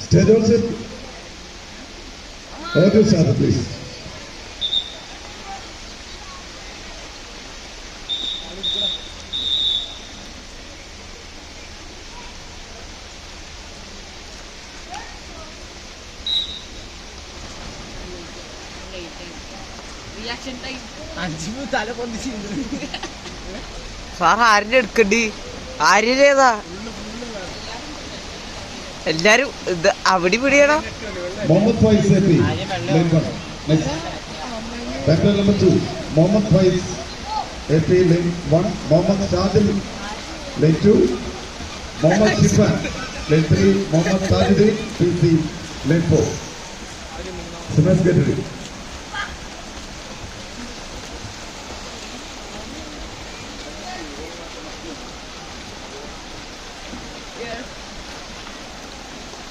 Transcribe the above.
Stage all set. Order start, please. Sir ആരുടെ എടുക്കണ്ടി? ആര്യതേതാ? എല്ലാരും ഇത് അവിടെ പിടിയടാ. Mohammed Faiz AP, lane 1. Next. Batter number 2, Mohammed Faiz AP, lane 1. Mohammed Shadil, lane 2. Mohammed Shifan, lane 3. Mohammed Tajuddin, PC, lane 4. Simmons get ready.